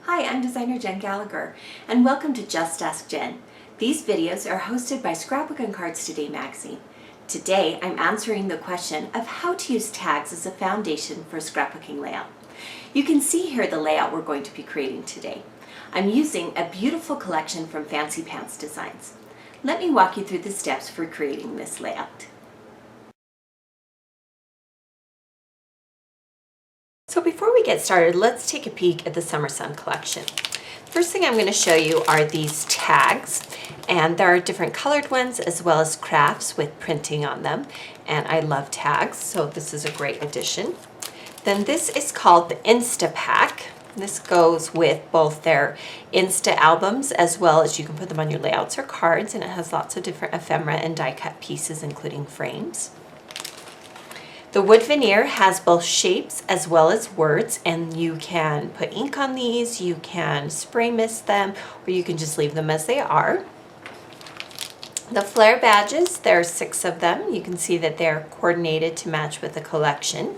Hi, I'm designer Jen Gallacher, and welcome to Just Ask Jen. These videos are hosted by Scrapbooking Cards Today magazine. Today, I'm answering the question of how to use tags as a foundation for a scrapbooking layout. You can see here the layout we're going to be creating today. I'm using a beautiful collection from Fancy Pants Designs. Let me walk you through the steps for creating this layout. So before we get started, let's take a peek at the Summer Sun collection. First thing I'm going to show you are these tags, and there are different colored ones as well as crafts with printing on them, and I love tags, so this is a great addition. Then this is called the Insta Pack. This goes with both their Insta albums as well as you can put them on your layouts or cards, and it has lots of different ephemera and die cut pieces including frames. The wood veneer has both shapes as well as words, and you can put ink on these, you can spray mist them, or you can just leave them as they are. The flare badges, there are 6 of them. You can see that they're coordinated to match with the collection.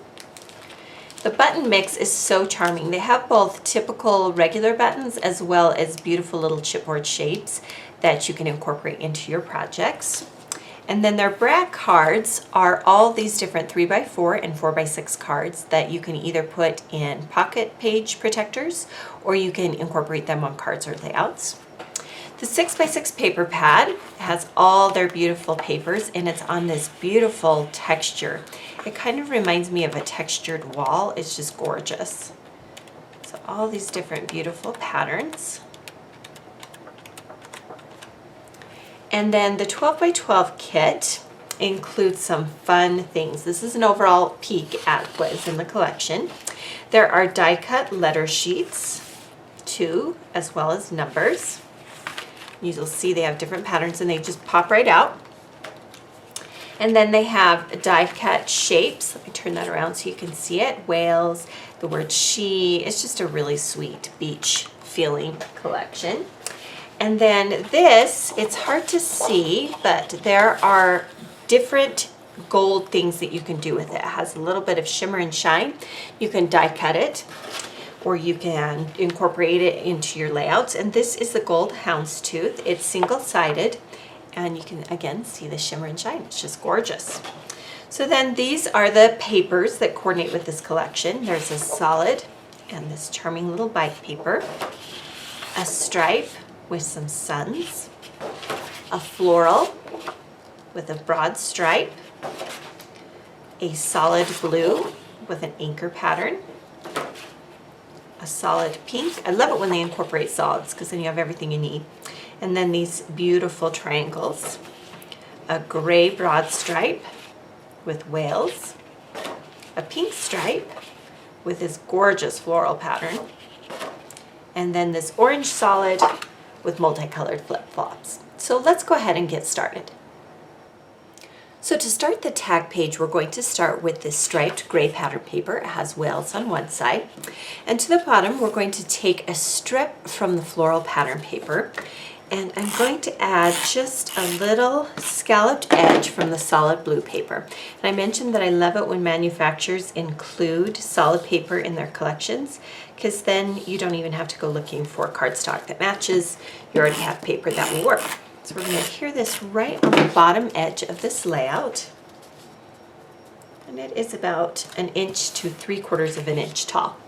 The button mix is so charming. They have both typical regular buttons as well as beautiful little chipboard shapes that you can incorporate into your projects. And then their brag cards are all these different 3x4 and 4x6 cards that you can either put in pocket page protectors or you can incorporate them on cards or layouts. The 6x6 paper pad has all their beautiful papers, and it's on this beautiful texture. It kind of reminds me of a textured wall. It's just gorgeous. So all these different beautiful patterns. And then the 12x12 kit includes some fun things. This is an overall peek at what is in the collection. There are die cut letter sheets, 2 as well as numbers. You'll see they have different patterns and they just pop right out. And then they have die cut shapes. Let me turn that around so you can see it. Whales, the word she. It's just a really sweet beach feeling collection. And then this, it's hard to see, but there are different gold things that you can do with it. It has a little bit of shimmer and shine. You can die cut it, or you can incorporate it into your layouts. And this is the gold houndstooth. It's single-sided, and you can, again, see the shimmer and shine. It's just gorgeous. So then these are the papers that coordinate with this collection. There's a solid and this charming little bike paper, a stripe with some suns, a floral with a broad stripe, a solid blue with an anchor pattern, a solid pink. I love it when they incorporate solids because then you have everything you need. And then these beautiful triangles, a gray broad stripe with whales, a pink stripe with this gorgeous floral pattern, and then this orange solid with multicolored flip-flops. So let's go ahead and get started. So to start the tag page, we're going to start with this striped gray pattern paper. It has whales on one side. And to the bottom, we're going to take a strip from the floral pattern paper, and I'm going to add just a little scalloped edge from the solid blue paper. And I mentioned that I love it when manufacturers include solid paper in their collections, because then you don't even have to go looking for cardstock that matches. You already have paper that will work. So we're going to adhere this right on the bottom edge of this layout. And it is about 1 inch to 3/4 of an inch tall.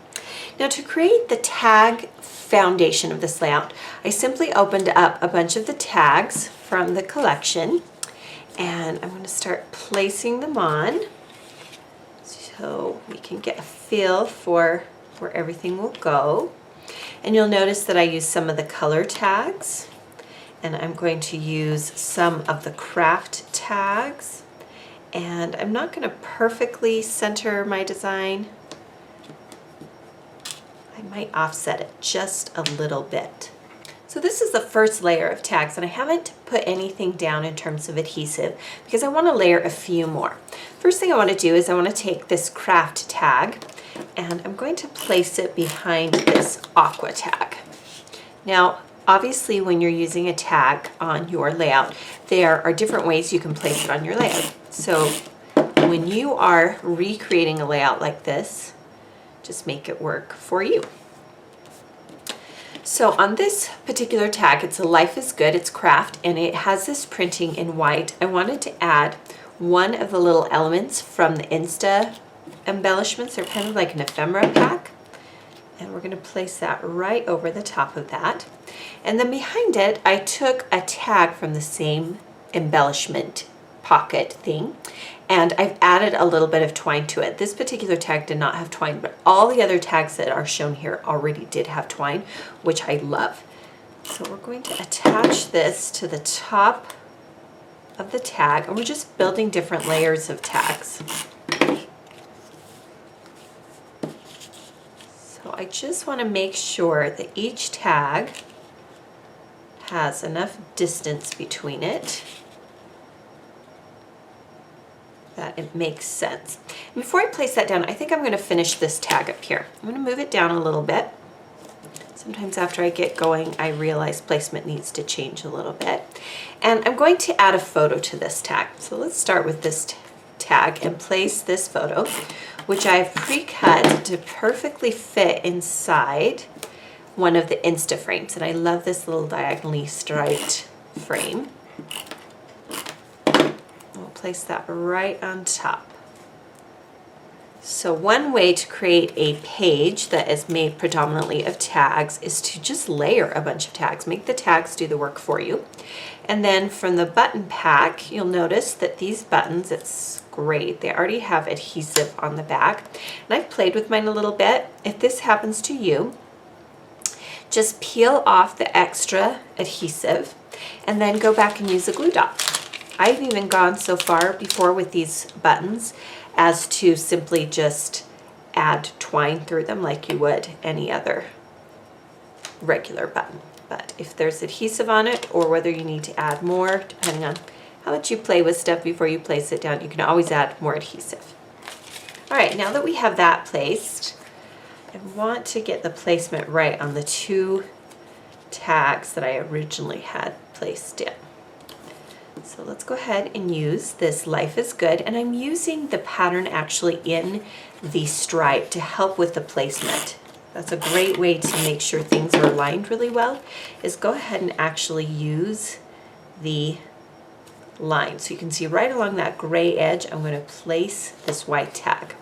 Now to create the tag foundation of this layout, I simply opened up a bunch of the tags from the collection, and I'm going to start placing them on so we can get a feel for where everything will go. And you'll notice that I use some of the color tags, and I'm going to use some of the craft tags, and I'm not going to perfectly center my design. I might offset it just a little bit. So this is the first layer of tags, and I haven't put anything down in terms of adhesive because I want to layer a few more. First thing I want to do is I want to take this craft tag, and I'm going to place it behind this aqua tag. Now, obviously when you're using a tag on your layout, there are different ways you can place it on your layout. So when you are recreating a layout like this, just make it work for you. So on this particular tag, it's a Life is Good, it's craft, and it has this printing in white. I wanted to add one of the little elements from the Insta embellishments. They're kind of like an ephemera pack. And we're going to place that right over the top of that. And then behind it, I took a tag from the same embellishment pocket thing, and I've added a little bit of twine to it. This particular tag did not have twine, but all the other tags that are shown here already did have twine, which I love. So we're going to attach this to the top of the tag, and we're just building different layers of tags. So I just want to make sure that each tag has enough distance between it that it makes sense. And before I place that down, I think I'm going to finish this tag up here. I'm going to move it down a little bit. Sometimes after I get going, I realize placement needs to change a little bit. And I'm going to add a photo to this tag. So let's start with this tag and place this photo, which I've pre-cut to perfectly fit inside one of the Insta frames. And I love this little diagonally striped frame. We'll place that right on top. So one way to create a page that is made predominantly of tags is to just layer a bunch of tags. Make the tags do the work for you. And then from the button pack, you'll notice that these buttons, it's great. They already have adhesive on the back. And I've played with mine a little bit. If this happens to you, just peel off the extra adhesive and then go back and use a glue dot. I've even gone so far before with these buttons as to simply just add twine through them like you would any other regular button. But if there's adhesive on it, or whether you need to add more, depending on how much you play with stuff before you place it down, you can always add more adhesive. All right, now that we have that placed, I want to get the placement right on the two tags that I originally had placed in. So let's go ahead and use this Life is Good, and I'm using the pattern actually in the stripe to help with the placement. That's a great way to make sure things are aligned really well, is go ahead and actually use the line. So you can see right along that gray edge, I'm going to place this white tag.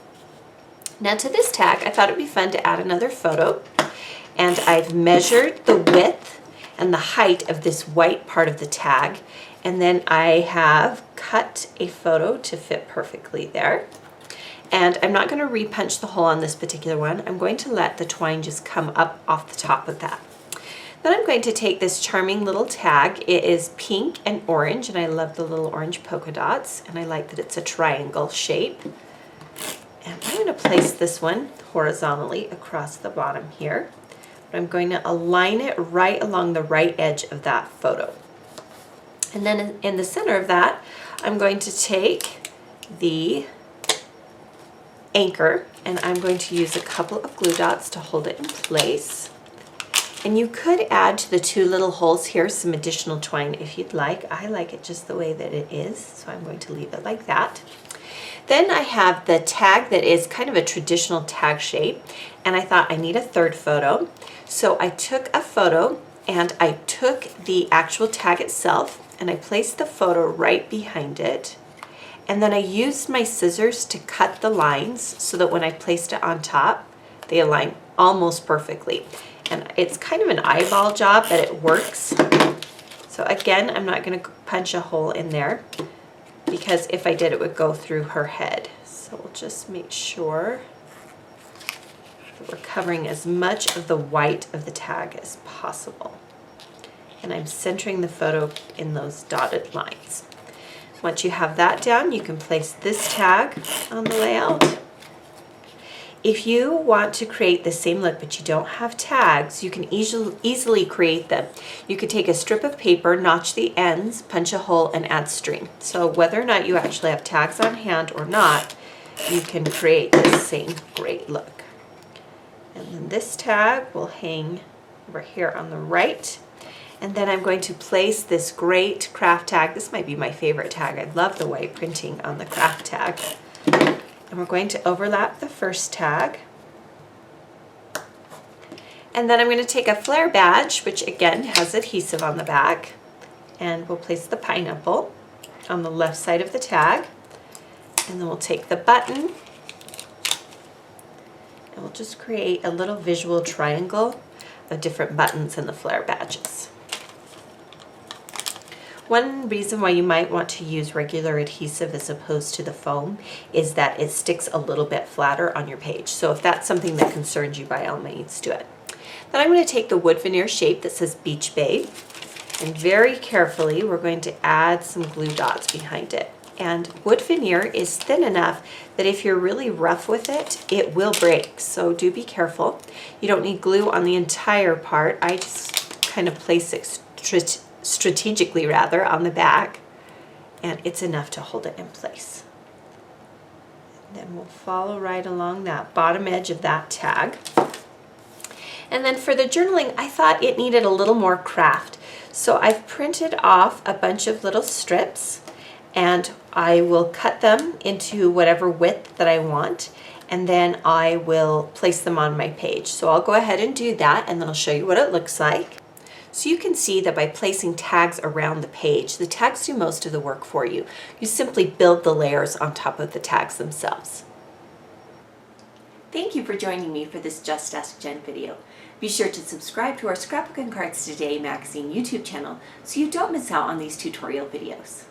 Now to this tag, I thought it'd be fun to add another photo, and I've measured the width and the height of this white part of the tag, and then I have cut a photo to fit perfectly there. And I'm not going to re-punch the hole on this particular one. I'm going to let the twine just come up off the top of that. Then I'm going to take this charming little tag. It is pink and orange, and I love the little orange polka dots, and I like that it's a triangle shape. And I'm going to place this one horizontally across the bottom here. But I'm going to align it right along the right edge of that photo. And then in the center of that, I'm going to take the anchor, and I'm going to use a couple of glue dots to hold it in place. And you could add to the two little holes here some additional twine if you'd like. I like it just the way that it is, so I'm going to leave it like that. Then I have the tag that is kind of a traditional tag shape, and I thought I need a third photo. So I took a photo and I took the actual tag itself and I placed the photo right behind it. And then I used my scissors to cut the lines so that when I placed it on top, they align almost perfectly. And it's kind of an eyeball job, but it works. So again, I'm not going to punch a hole in there, because if I did, it would go through her head. So we'll just make sure that we're covering as much of the white of the tag as possible. And I'm centering the photo in those dotted lines. Once you have that down, you can place this tag on the layout. If you want to create the same look but you don't have tags, you can easily create them. You could take a strip of paper, notch the ends, punch a hole, and add string. So whether or not you actually have tags on hand or not, you can create the same great look. And then this tag will hang over here on the right. And then I'm going to place this great craft tag. This might be my favorite tag. I love the white printing on the craft tag. And we're going to overlap the first tag. And then I'm going to take a flare badge, which again has adhesive on the back, and we'll place the pineapple on the left side of the tag. And then we'll take the button and we'll just create a little visual triangle of different buttons in the flare badges. One reason why you might want to use regular adhesive as opposed to the foam is that it sticks a little bit flatter on your page. So if that's something that concerns you, by all means do it. Then I'm going to take the wood veneer shape that says Beach Babe, and very carefully we're going to add some glue dots behind it. And wood veneer is thin enough that if you're really rough with it, it will break. So do be careful. You don't need glue on the entire part. I just kind of place it strategically rather on the back, and it's enough to hold it in place. And then we'll follow right along that bottom edge of that tag. And then for the journaling, I thought it needed a little more craft. So I've printed off a bunch of little strips, and I will cut them into whatever width that I want, and then I will place them on my page. So I'll go ahead and do that, and then I'll show you what it looks like. So you can see that by placing tags around the page, the tags do most of the work for you. You simply build the layers on top of the tags themselves. Thank you for joining me for this Just Ask Jen video. Be sure to subscribe to our Scrapbooking Cards Today magazine YouTube channel so you don't miss out on these tutorial videos.